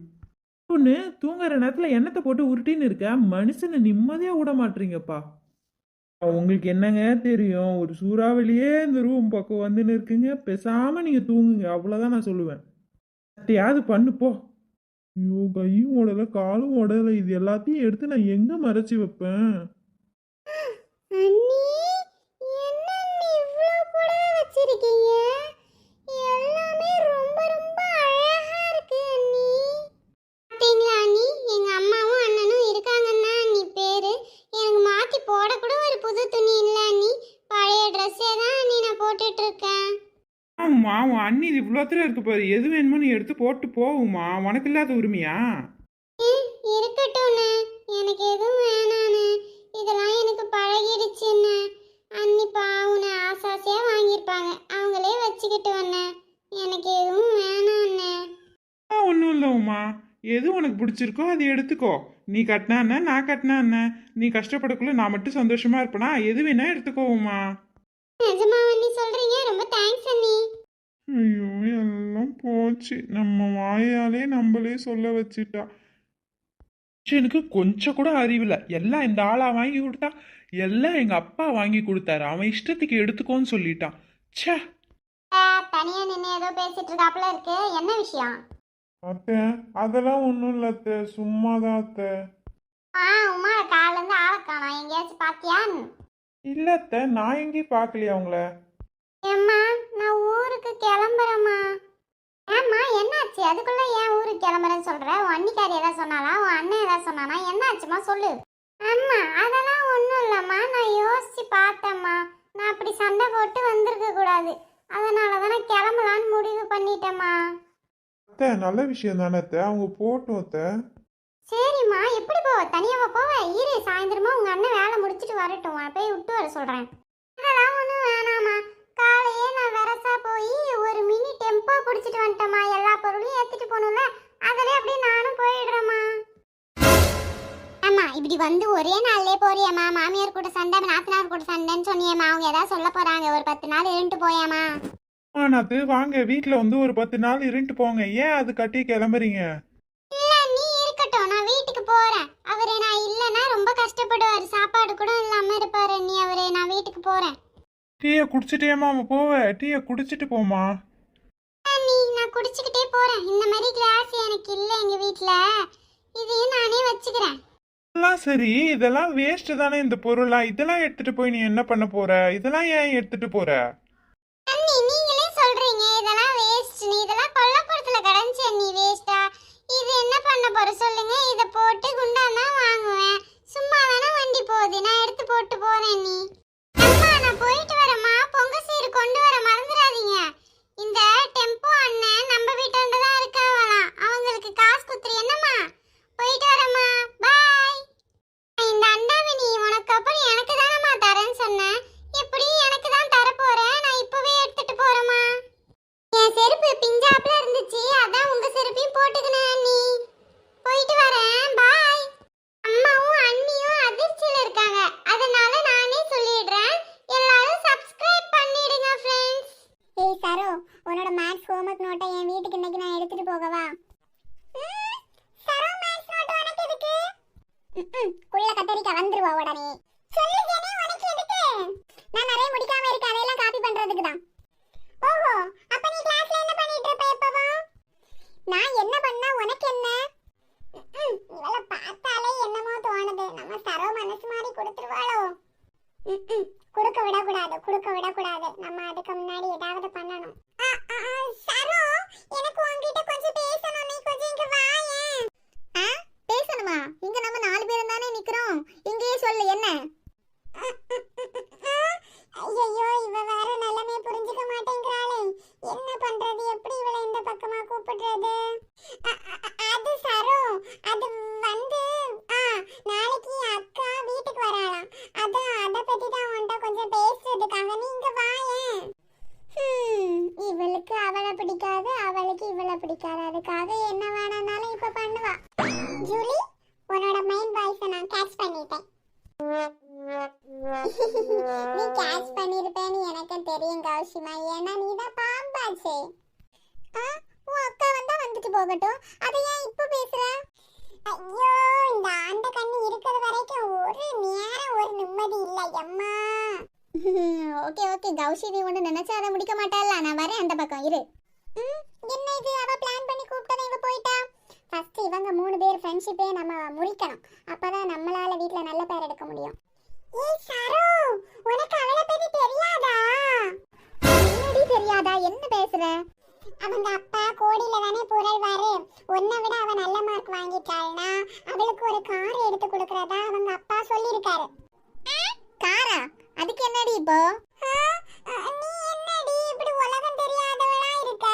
Speaker 5: பொண்ணு தூங்குற நேரத்தில் எண்ணத்தை போட்டு உருட்டின்னு இருக்க, மனுஷனை நிம்மதியாக விட மாட்டீங்கப்பா. உங்களுக்கு என்னங்க தெரியும், ஒரு சூறாவளியே இந்த ரூம் பக்கம் வந்துன்னு இருக்குங்க. பேசாமல் நீங்கள் தூங்குங்க, அவ்வளோதான் நான் சொல்லுவேன். யாவது பண்ணு போ. ஐயோ, கையும் உடலை காலும் உடலை, இது எல்லாத்தையும் எடுத்து நான் எங்கே மறைச்சி வைப்பேன்?
Speaker 1: அண்ணி, என்ன அண்ணி இவ்ளோ புடவை வச்சிருக்கீங்க? எல்லாமே ரொம்ப ரொம்ப அழகா இருக்கு அண்ணி. பாத்தீங்களா அண்ணி, எங்க அம்மாவும் அண்ணனும் இருக்காங்கன்னா அண்ணி பேரு. எனக்கு மாத்தி போட கூட ஒரு புது துணி இல்ல அண்ணி, பழைய ட்ரெஸ்ஸே தான் அண்ணி நான் போட்டுட்டு இருக்கேன்.
Speaker 4: ஆமா, உன் அண்ணி இது இவ்வளோத்துல இருக்கு பாரு. எது வேணுமோ நீ எடுத்து போட்டு போகுமா? உனக்கு இல்லாத உரிமையா?
Speaker 1: இருக்கட்டும்ண்ணே, எனக்கு எதுவும் வேணாண்ணே, இதெல்லாம் எனக்கு பழகிடுச்சுண்ணே. அண்ணி பாவுண்ணே, ஆசாசியா வாங்கியிருப்பாங்க, அவங்களே வச்சுக்கிட்டு வந்தேன். எனக்கு எதுவும் வேணாண்ணே.
Speaker 4: ஒன்றும் இல்லை உமா, எது உனக்கு பிடிச்சிருக்கோ அதை எடுத்துக்கோ. நீ கட்டினா என்ன, நான் கட்டினா என்ன? நீ கஷ்டப்படக்குள்ள நான் மட்டும் சந்தோஷமா இருப்பேனா? எது வேணா எடுத்துக்கோ உமா.
Speaker 1: நிஜமா அண்ணி சொல்றீங்க? ரொம்ப தேங்க்ஸ் அண்ணி.
Speaker 4: ஐயோ, எல்லாம் போச்சு. நம்ம வாயாலே நம்மளே சொல்ல வச்சுட்டா. எனக்கு கொஞ்சம் கூட அறிவில்லை. எல்லாம் இந்த ஆளா வாங்கி கொடுத்தா, எல்லாம் எங்க அப்பா வாங்கி கொடுத்தாரு. அவன் இஷ்டத்துக்கு எடுத்துக்கோன்னு சொல்லிட்டான். ச்சே.
Speaker 1: தனியா நின்று ஏதோ பேசிட்டு இருக்காப்புல இருக்கு, என்ன விஷயம்?
Speaker 4: அத்தை, அதெல்லாம் ஒன்றும் இல்லை அத்தை, சும்மாதான் அத்தை.
Speaker 1: உமா காலைல இருந்து ஆளை காணோம், எங்கேயாச்சும் பாத்தியான்னு?
Speaker 5: இல்ல அத்தை, நான் எங்கேயும் பார்க்கலையா அவங்கள.
Speaker 1: ஏம்மா நான் ஊருக்கு கிளம்புறேம்மா. ஏம்மா என்னாச்சு? அதுக்குள்ள ஏன் ஊருக்கு கிளம்புறேன்னு சொல்ற? உன் அண்ணிக்காரி ஏதாவது சொன்னாலா? உன் அண்ணன் ஏதாவது சொன்னானா? என்னாச்சுமா சொல்லு. அம்மா அதெல்லாம் ஒன்றும் இல்லைம்மா, நான் யோசிச்சு பார்த்தேம்மா. நான் அப்படி சண்டை போட்டு வந்திருக்க கூடாது, அதனால தான் நான் கிளம்பலான்னு முடிவு பண்ணிட்டேம்மா.
Speaker 5: அத்தை நல்ல விஷயம் தானே அத்தை, அவங்க போட்டும் அத்தை.
Speaker 1: சரிம்மா, எப்படி போவ? தனியாவா போவ? இரு, சாயந்தரமா உங்க அண்ணன் வேலை முடிச்சிட்டு வரட்டும், உன்னை போய் விட்டு வர சொல்றேன். அதெல்லாம் ஒன்றும் வேணாம்மா. காலையே நான் வெரசா போய் ஒரு மினி டெம்போ பிடிச்சிட்டு வந்துட்டேம்மா. எல்லா பொருளையும் ஏற்றிட்டு போகணும்ல, அதிலே அப்படியே நானும் போயிடுறேம்மா. ஆமா, இப்படி வந்து ஒரே நாள்லயே போறியாம்மா? மாமியார் கூட சண்டை, நாத்தனார் கூட சண்டைன்னு சொன்னியேம்மா. அவங்க ஏதாவது சொல்ல போறாங்க, ஒரு 10 நாள் இருந்துட்டு போயாம்மா.
Speaker 5: ஆனாத்து வாங்க, வீட்டில் வந்து ஒரு 10 நாள் இருந்துட்டு போங்க. ஏன் அது கட்டி கிளம்புறீங்க?
Speaker 1: இல்ல நீ இருக்கட்டும், நான் வீட்டுக்கு போறேன். அவரு நான் இல்லைன்னா ரொம்ப கஷ்டப்படுவாரு, சாப்பாடு கூட இல்லாம இருப்பாரு. நீ அவரு, நான் வீட்டுக்கு போறேன்.
Speaker 5: டீயை குடிச்சிட்டேம்மா போவ, டீயை குடிச்சிட்டு போமா.
Speaker 1: நான் குடிச்சுக்கிட்டே போறேன். இந்த மாதிரி கிளாஸ் எனக்கு இல்ல எங்க வீட்ல, இதையும் நானே வச்சுக்கிறேன்.
Speaker 5: இதெல்லாம் சரி, இதெல்லாம் வேஸ்ட் தானே இந்த பொருளா? இதெல்லாம் எடுத்துட்டு போய் நீ என்ன பண்ண போற? இதெல்லாம் ஏன் எடுத்துட்டு போற?
Speaker 1: அண்ணி நீங்களே சொல்றீங்க இதெல்லாம் வேஸ்ட், நீ இதெல்லாம் கொல்லப்புறத்துல கடந்துச்சு நீ வேஸ்டா. இது என்ன பண்ண போற சொல்லுங்க? இத போட்டு குண்டான் தான் வாங்குவேன். சும்மா தானே வண்டி போகுது, நான் எடுத்து போட்டு போறேன். நீ அம்மா நான் போயிட்டு வரேம்மா. பொங்க சீரு கொண்டு வர மறந்துடாதீங்க. இந்த டெம்போ அண்ணன் நம்ம வீட்டாண்ட தான் இருக்காங்களாம், அவங்களுக்கு காசு குத்துரு என்னம்மா. போயிட்டு வரேம்மா, பாய். இந்த அண்டாவை நீ உனக்கு அப்புறம் எனக்கு தானம்மா தரேன்னு சொன்னேன், எப்படி எனக்கு தான் தர போறேன். நான் இப்பவே எடுத்துட்டு போறேம்மா. என் செருப்பு பிஞ்சாப்ல இருந்துச்சு, அதான் உங்க செருப்பையும் போட்டுக்கினேன். நீ போயிட்டு வரேன், பாய். அம்மாவும் அண்ணியும் அதிர்ச்சியில இருக்காங்க, அதனால நானே சொல்லிடுறேன். எல்லாரும் சப்ஸ்கிரைப் பண்ணிடுங்க फ्रेंड्स. ஏய் சரோ, உன்னோட மேத்ஸ் ஹோம்வொர்க் நோட்டை என் வீட்டுக்கு இன்னைக்கு நான் எடுத்துட்டு போகவா? சரோ மேத்ஸ் நோட் உனக்கு எதுக்கு? குள்ள கத்தரிக்கா வந்துருவா உடனே. சொல்லு ஜெனி, உனக்கு எதுக்கு? நான் நிறைய முடிக்காம இருக்க, அதையெல்லாம் காப்பி பண்றதுக்கு தான். ஓஹோ, அப்ப நீ கிளாஸ்ல என்ன பண்ணிட்டு இருப்ப எப்பவும்? நான் என்ன பண்ணா உனக்கு என்ன? இவள பார்த்தாலே என்னமோ தோணுது, நம்ம சரோ மனசு மாதிரி கொடுத்துருவாளோ. கொடுக்க விடக்கூடாது. நம்ம அதுக்கு முன்னாடி ஏதாவது பண்ணணும். சரோ, எனக்கு உன்கிட்ட கொஞ்சம் பேசணும், நீ கொஞ்சம் இங்க வாயேன். பேசணுமா? இங்க நம்ம 4 பேரும் தானே நிக்கிறோம், இங்கேயே சொல்லு என்ன. ஐயோ, இவ வேற நிலைமை புரிஞ்சுக்க மாட்டேங்கிறாளே, என்ன பண்றது? எப்படி இவளை இந்த பக்கமா கூப்பிடுறது? அது சரோ, அது வந்து நாளைக்கு அக்கா வீட்டுக்கு வராளாம், அதான் அத பத்தி தான் உன்கிட்ட கொஞ்சம் பேசுறதுக்காக. நீங்க வாயேன். இவளுக்கு அவளை பிடிக்காது, அவளுக்கு இவளை பிடிக்காது, அதுக்காக என்ன வேணாலும் இப்ப பண்ணுவா. ஜூலி, உன்னோட மைண்ட் வாய்ஸை நான் கேட்ச் பண்ணிட்டேன். நீ கேட்ச் பண்ணிருப்பேன்னு எனக்கு தெரியும் கௌஷிமா, ஏன்னா நீ தான் பாம்பாச்சே. உன் அக்கா வந்தா வந்துட்டு போகட்டும், அதை ஏன் இப்ப பேசுற? ஐயோ, இந்த ஆண்ட கண்ணு இருக்கிற வரைக்கும் ஒரு நேரம் ஒரு நிம்மதி இல்லை அம்மா. ஓகே கௌஷி, நீ ஒண்ணு நினைச்சா அதை முடிக்க மாட்டாளா? நான் வரேன் அந்த பக்கம் இரு. என்ன இது, அவ பிளான் பண்ணி கூப்பிட்டா இவ போயிட்டா. ஃபர்ஸ்ட் இவங்க 3 பேர் ஃப்ரெண்ட்ஷிப்பே நம்ம முடிக்கணும், அப்பதான் நம்மளால வீட்ல நல்ல பேர் எடுக்க முடியும். ஏய் சரோ, உனக்கு அவளை பத்தி தெரியாதா? என்னடி தெரியாதா? என்ன பேசுற? அவங்க அப்பா கோடியில தானே புரள்வாரு, உன்னை விட அவ நல்ல மார்க் வாங்கிட்டாள்னா அவளுக்கு ஒரு கார் எடுத்து கொடுக்கறதா அவங்க அப்பா சொல்லியிருக்காரு. காரா? அதுக்கு என்னடி இப்போ? நீ என்னடி இப்படி உலகம் தெரியாதவளா இருக்க?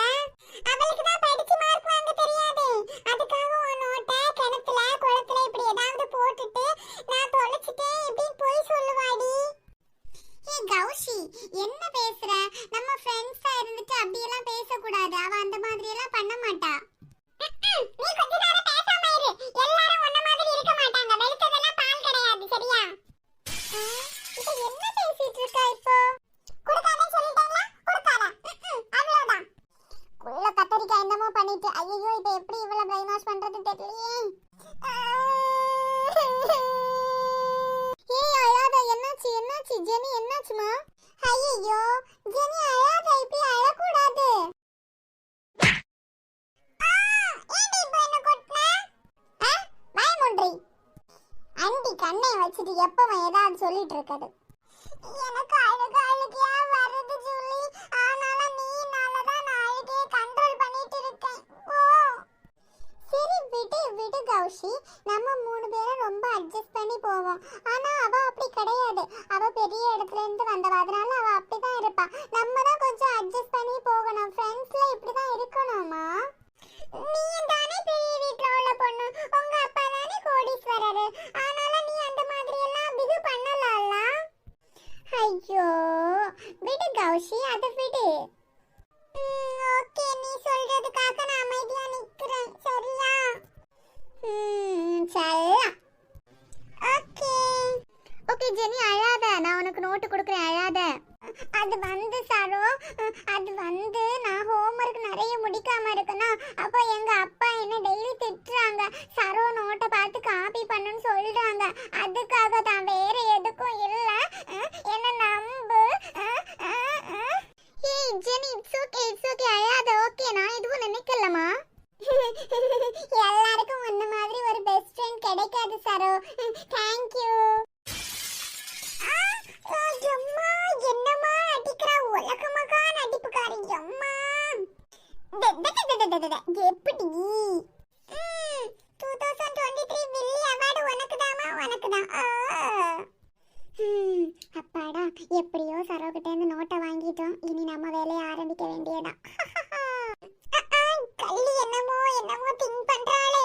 Speaker 1: அவளுக்கு தான் படிச்சு மார்க் வாங்க தெரியாதே, அதுக்காக உன் நோட்டை கிணத்துல குளத்துல இப்படி ஏதாவது போட்டுட்டு நான் தொலைச்சிட்டேன் இப்படின்னு போய் சொல்லுவாடி. ஏய் கௌஷி, என்ன பேசுற? நம்ம ஃப்ரெண்ட்ஸா இருந்துட்டு அப்படி எல்லாம் பேசக்கூடாது, அவ அந்த மாதிரி எல்லாம் பண்ண மாட்டா. நீ கொஞ்ச நேரம் பேசாம இரு, எல்லாரும் உன்ன மாதிரி இருக்க மாட்டாங்க, வெளுத்ததெல்லாம் பால் கிடையாது சரியா? இப்போ என்ன பேசிட்டு இருக்கா இப்போ? கொடுக்காதே சொல்லிட்டேன்ல, கொடுக்காத, அவ்வளவுதான். குள்ள கத்தரிக்காய் என்னமோ பண்ணிட்டு, ஐயோ இப்போ எப்படி இவளை பிரெயின் வாஷ் பண்றது தெரியலையே. ஏய் அழாத, என்னாச்சு ஜெனி, என்னாச்சுமா? ஐயோ ஜெனி அழாத, இப்படி அழக்கூடாது. ஏன்டி இப்போ என்ன கொட்ன? வாய் மூடி. கண்ணை வச்சுட்டு எப்பவும் ஏதாவது சொல்லிட்டு இருக்காது. எனக்கு அழுகையா வருது ஜூலி. ஆனாலும் நீனாலதான் நான் அழுகையை கண்ட்ரோல் பண்ணிட்டு இருக்கேன். ஓ சரி விடு கௌஷி, நம்ம 3 பேரும் ரொம்ப அட்ஜஸ்ட் பண்ணி போவோம். ஆனா அவ அப்படி கிடையாது. அவ பெரிய இடத்துல இருந்து வந்தவ, அதனால அவ அப்படிதான் இருப்பா. நம்ம தான் கொஞ்சம் அட்ஜஸ்ட் பண்ணி போகணும். ஃப்ரெண்ட்ஸ்ல இப்படிதான் இருக்கணுமா? நீயும் தானே பெரிய வீட்ல உள்ள பொண்ணு, உங்க அப்பா தானே கோடீஸ்வரர். ஆனாலும் நீ அந்த மாதிரி எல்லாம் பிஹேவ் பண்ணலாம்ல. ஐயோ விடு கௌஷி, அது விடு. ஓகே, நீ சொல்றதுக்காக நான் அமைதியா நிக்கிறேன். சரியா? சரியா? ஓகே ஓகே ஜெனி, அழாத. நான் உனக்கு நோட்டு கொடுக்குறேன், அழாத. அது வந்து சரோ, அது வந்து நான் ஹோம்வொர்க் நிறைய முடிக்காம இருக்கேனா, அப்போ எங்க அப்பா என்ன டெய்லி திட்டுறாங்க. சரோ நோட்டை பார்த்து காப்பி பண்ணுன்னு சொல்றாங்க. அதுக்காக தான், வேற எதுக்கும் இல்ல. என்ன நம்பு. ஏய் ஜெனி, இட்ஸ் ஓகே அழாத. ஓகே, நான் எதுவும் நினைக்கலமா. எல்லாருக்கும் உன்ன மாதிரி ஒரு பெஸ்ட் ஃப்ரெண்ட் கிடைக்காது சரோ. Thank you. என்னமா நடிக்கிறா, உலகமகா நடிப்புக்காரி. அம்மா எப்படி 2023 வில்லி அவார்டு உனக்குதாமா, உனக்குதான். அப்பாடா, எப்படியோ சரோ கிட்ட இருந்து நோட்டை வாங்கிட்டோம். இனி நம்ம வேலையை ஆரம்பிக்க வேண்டியதான். கள்ளி என்னமோ திங்க் பண்றாளே.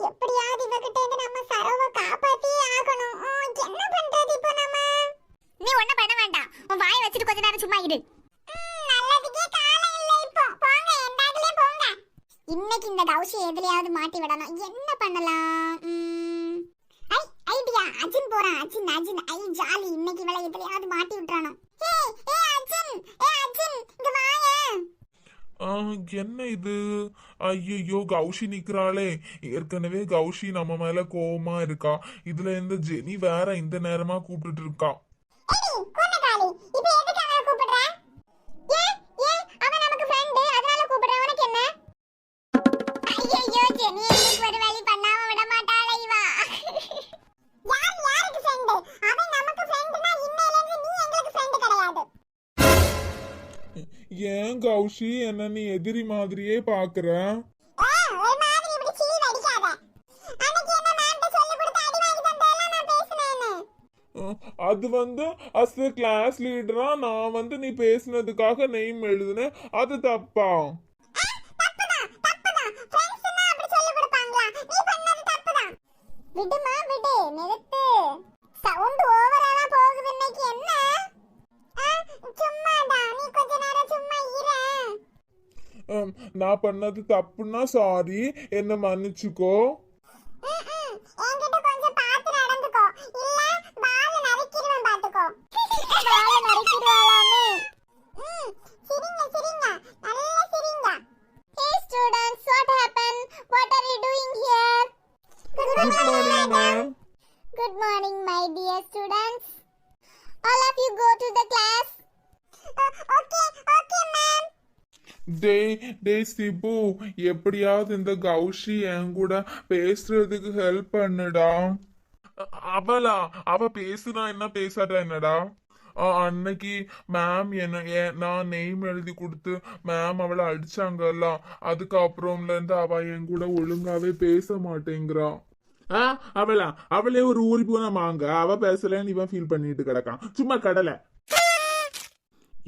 Speaker 1: எப்படியாவது இவகிட்ட இருந்து நம்ம சரோவை காப்பாத்தியே ஆகணும். என்ன பண்றது இப்போ நம்ம? நீ ஒண்ணு பண்ண வேண்டாம், உன் வாயை வச்சுட்டு கொஞ்ச நேரம் சும்மா இரு. நல்லதுக்கே காலம் இல்ல இப்போ. போங்க, எண்டாகலே போங்க. இன்னைக்கு இந்த கௌஷி எதுலயாவது மாட்டி விடணும். என்ன பண்ணலாம்? ஐடியா. அஜின் போறான். அஜின் ஐ ஜாலி. இன்னைக்கு இவளை எதுலயாவது மாட்டி விட்டுறானோ. அஜின் இங்க வாங்க.
Speaker 6: என்ன இது? ஐயோ, கௌஷி நிக்கிறாளே. ஏற்கனவே கௌஷி நம்ம மேல கோவமா இருக்கா. இதுல இந்த ஜெனி வேற இந்த நேரமா கூப்பிட்டுட்டு இருக்கா. ஏன் கௌஷி என்ன நீ எதிரி மாதிரியே பாக்குற? அது வந்து அஸ் a கிளாஸ் லீடரா நான் வந்து நீ பேசினதுக்காக நெய்ம் எழுதுனேன். அது தப்பா?
Speaker 1: விடுமா விடு, நிறுத்து. சவுண்ட் ஓவரா போகுது இன்னைக்கு. என்ன? சும்மாடா, நீ கொஞ்ச நேரம் சும்மா இரு.
Speaker 6: நான் பண்ணது தப்புன்னா சாரி, என்ன மன்னிச்சுக்கோ.
Speaker 1: என்கிட்ட கொஞ்சம் பார்த்து நடந்துக்கோ, இல்ல பால நறுக்கிடுவேன் பாத்துக்கோ. பால நறுக்கிடுவாளாமே. சிரிங்க நல்லா சிரிங்க. Hey students, what happened? What are you doing here?
Speaker 6: Good morning, ma'am.
Speaker 1: Good morning, my dear students. All of you go to the class. Okay, ma'am.
Speaker 6: டேய் சிபு, எப்படியாவது இந்த கௌஷி என் கூட பேசுறதுக்கு ஹெல்ப் பண்ணுடா. அவ பேசுனா என்ன, பேசாட்டா என்னடா? அன்னைக்கு மேம் நான் நெய்ம் எழுதி கொடுத்து மேம் அவளை அடிச்சாங்கல்ல, அதுக்கப்புறம்ல இருந்து அவ என் கூட ஒழுங்காவே பேச மாட்டேங்கிறா.
Speaker 2: அவளே ஒரு ஊரி போன மாங்க. அவ பேசலன்னு இவன் ஃபீல் பண்ணிட்டு கிடக்கான். சும்மா கடலை.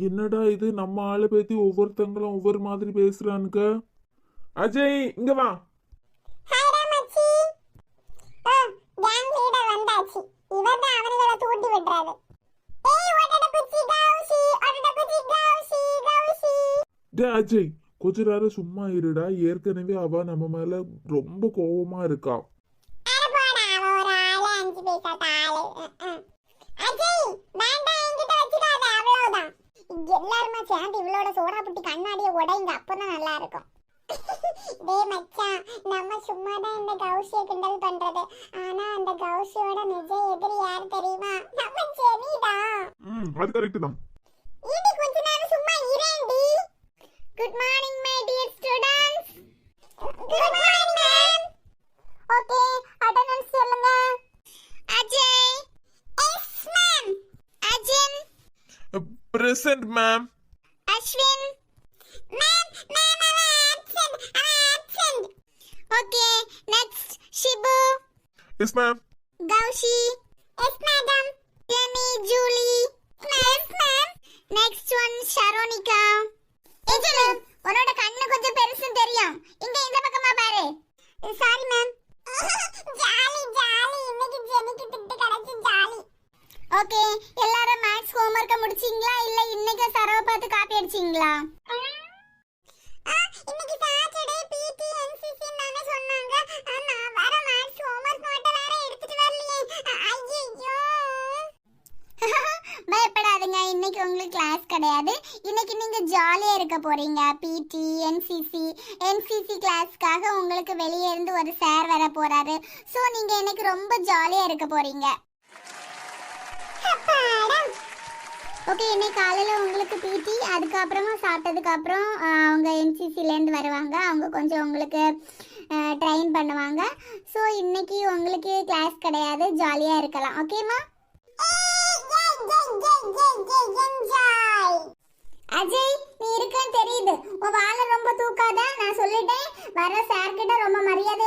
Speaker 6: என்னடா இது, நம்ம ஆளை பத்தி ஒவ்வொருத்தங்களும் ஒவ்வொரு மாதிரி பேசுறானுங்க.
Speaker 2: அஜய், இங்க வா.
Speaker 1: Hi ராமச்சி. கேங் லீடர் வந்தாச்சு. இவர்தான் அவனுங்களை தூண்டி விடுறாரு. ஓடட குச்சி கௌஷி.
Speaker 6: அஜய், கொஞ்ச நேரம் சும்மா இருடா. ஏற்கனவே அவ நம்ம மேல ரொம்ப கோவமா இருக்கா.
Speaker 1: எல்லாருமே சேர்ந்து இவளோட சோடா புட்டி கண்ணாடிய உடைங்க, அப்பதான் நல்லா இருக்கும். டேய் மச்சான், நம்ம சும்மா தான் இந்த கௌஷியை கிண்டல் பண்றது. ஆனா அந்த கௌஷியோட நிஜ எதிரி யார் தெரியுமா? நம்ம ஜெனிதான்.
Speaker 6: அது கரெக்ட் தான்.
Speaker 1: இது கொஞ்ச நேரம் சும்மா இரேண்டி. Good morning my dear students. Good morning ma'am. Okay, attendance சொல்லுங்க. Ajay
Speaker 6: present, ma'am.
Speaker 1: Ashwin ma'am absent. Okay next Shibu
Speaker 6: Yes, ma'am.
Speaker 1: Kaushi yes madam Jemi Julie yes ma'am next one Sharonika yes ma'am உன்னோட கண்ணு கொஞ்சம் பெருசு தெரியும் இங்க இந்த பக்கமா பாரு சாரி மேம் ஜாலி இன்னைக்கு ஜெமிக்கு திட்டு கிடைச்சு ஜாலி ஓகே எல்லாரும் மேத்ஸ் ஹோம்வொர்க்க முடிச்சீங்களா இல்ல இன்னைக்கு சரவ பார்த்து காப்பி அடிச்சீங்களா இன்னைக்கு சாட்டர்டே பிடி என்சிசி நானே சொன்னாங்க நான் வர மேத்ஸ் ஹோம்வொர்க் மட்டும் வேற எடுத்துட்டு வரலையே ஐயோ பயப்படாதீங்க இன்னைக்கு உங்களுக்கு கிளாஸ் கிடையாது இன்னைக்கு நீங்க ஜாலியா இருக்க போறீங்க பிடி என்சிசி கிளாஸ்க்காக உங்களுக்கு வெளியே இருந்து ஒரு சார் வர போறாரு சோ நீங்க இன்னைக்கு ரொம்ப ஜாலியா இருக்க போறீங்க ஓகே இன்னைக்கு காலையில் உங்களுக்கு பிடி அதுக்கப்புறமா சாப்பிட்டதுக்கு அப்புறம் அவங்க என்சிசிலேருந்து வருவாங்க அவங்க கொஞ்சம் உங்களுக்கு ட்ரெயின் பண்ணுவாங்க ஸோ இன்னைக்கு உங்களுக்கு கிளாஸ் கிடையாது ஜாலியாக இருக்கலாம் ஓகேம்மா அஜய் நீ இருக்கன்னு தெரியுது உன் வாழை ரொம்ப தூக்காத நான் சொல்லிட்டேன் வர சார் கிட்ட ரொம்ப மரியாதை